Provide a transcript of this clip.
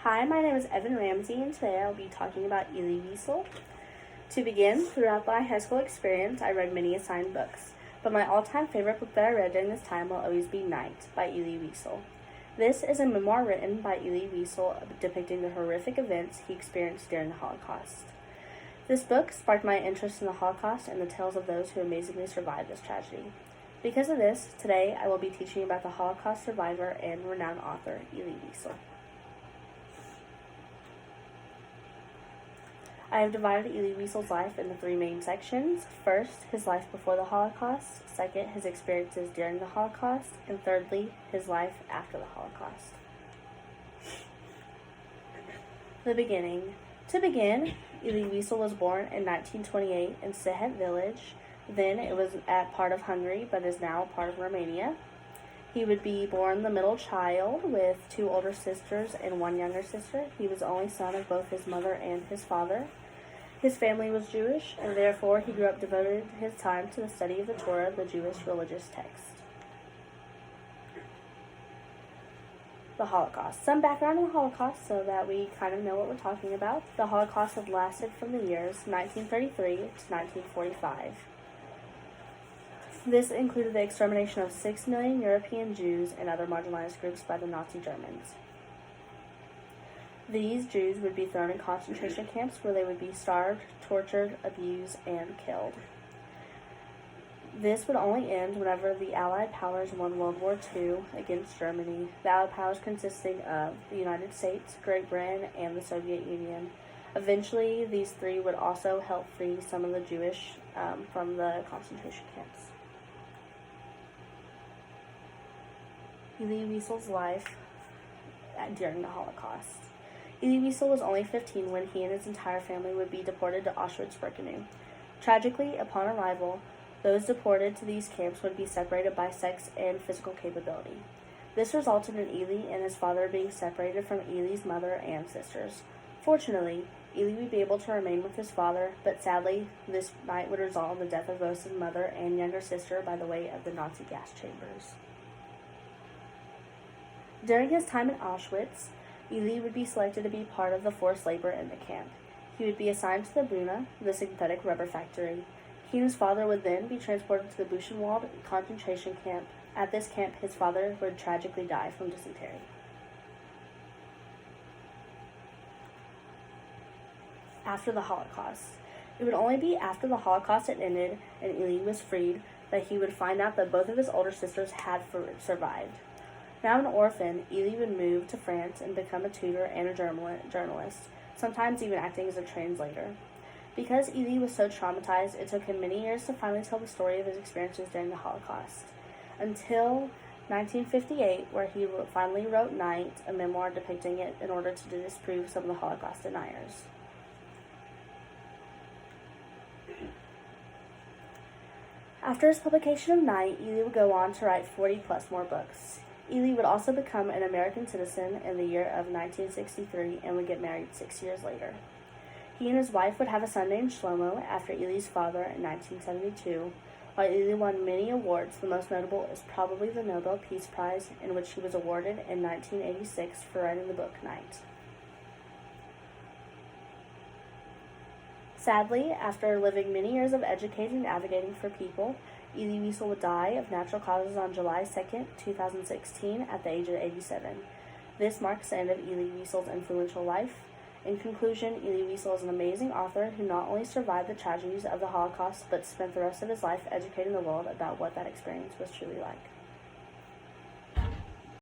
Hi, my name is Evan Ramsey, and today I'll be talking about Elie Wiesel. To begin, throughout my high school experience, I read many assigned books, but my all-time favorite book that I read during this time will always be Night by Elie Wiesel. This is a memoir written by Elie Wiesel depicting the horrific events he experienced during the Holocaust. This book sparked my interest in the Holocaust and the tales of those who amazingly survived this tragedy. Because of this, today I will be teaching about the Holocaust survivor and renowned author, Elie Wiesel. I have divided Elie Wiesel's life into three main sections. First, his life before the Holocaust. Second, his experiences during the Holocaust. And thirdly, his life after the Holocaust. The beginning. To begin, Elie Wiesel was born in 1928 in Sehet village. Then it was at part of Hungary, but is now part of Romania. He would be born the middle child with two older sisters and one younger sister. He was the only son of both his mother and his father. His family was Jewish, and therefore he grew up devoted his time to the study of the Torah, the Jewish religious text. The Holocaust. Some background on the Holocaust so that we kind of know what we're talking about. The Holocaust had lasted from the years 1933 to 1945. This included the extermination of 6 million European Jews and other marginalized groups by the Nazi Germans. These Jews would be thrown in concentration camps where they would be starved, tortured, abused, and killed. This would only end whenever the Allied powers won World War II against Germany. The Allied powers consisting of the United States, Great Britain, and the Soviet Union. Eventually, these three would also help free some of the Jewish from the concentration camps. Elie Wiesel's life during the Holocaust. Elie Wiesel was only 15 when he and his entire family would be deported to Auschwitz-Birkenau. Tragically, upon arrival, those deported to these camps would be separated by sex and physical capability. This resulted in Elie and his father being separated from Elie's mother and sisters. Fortunately, Elie would be able to remain with his father, but sadly, this night would result in the death of both his mother and younger sister by the way of the Nazi gas chambers. During his time in Auschwitz, Elie would be selected to be part of the forced labor in the camp. He would be assigned to the Buna, the synthetic rubber factory. He and his father would then be transported to the Buchenwald concentration camp. At this camp, his father would tragically die from dysentery. After the Holocaust. It would only be after the Holocaust had ended and Elie was freed that he would find out that both of his older sisters had survived. Now an orphan, Elie would move to France and become a tutor and a journalist, sometimes even acting as a translator. Because Elie was so traumatized, it took him many years to finally tell the story of his experiences during the Holocaust, until 1958, where he finally wrote Night, a memoir depicting it in order to disprove some of the Holocaust deniers. After his publication of Night, Elie would go on to write 40+ more books. Elie would also become an American citizen in the year of 1963 and would get married 6 years later. He and his wife would have a son named Shlomo after Elie's father in 1972. While Elie won many awards, the most notable is probably the Nobel Peace Prize, in which he was awarded in 1986 for writing the book Night. Sadly, after living many years of educating and advocating for people, Elie Wiesel would die of natural causes on July 2nd, 2016, at the age of 87. This marks the end of Elie Wiesel's influential life. In conclusion, Elie Wiesel is an amazing author who not only survived the tragedies of the Holocaust, but spent the rest of his life educating the world about what that experience was truly like.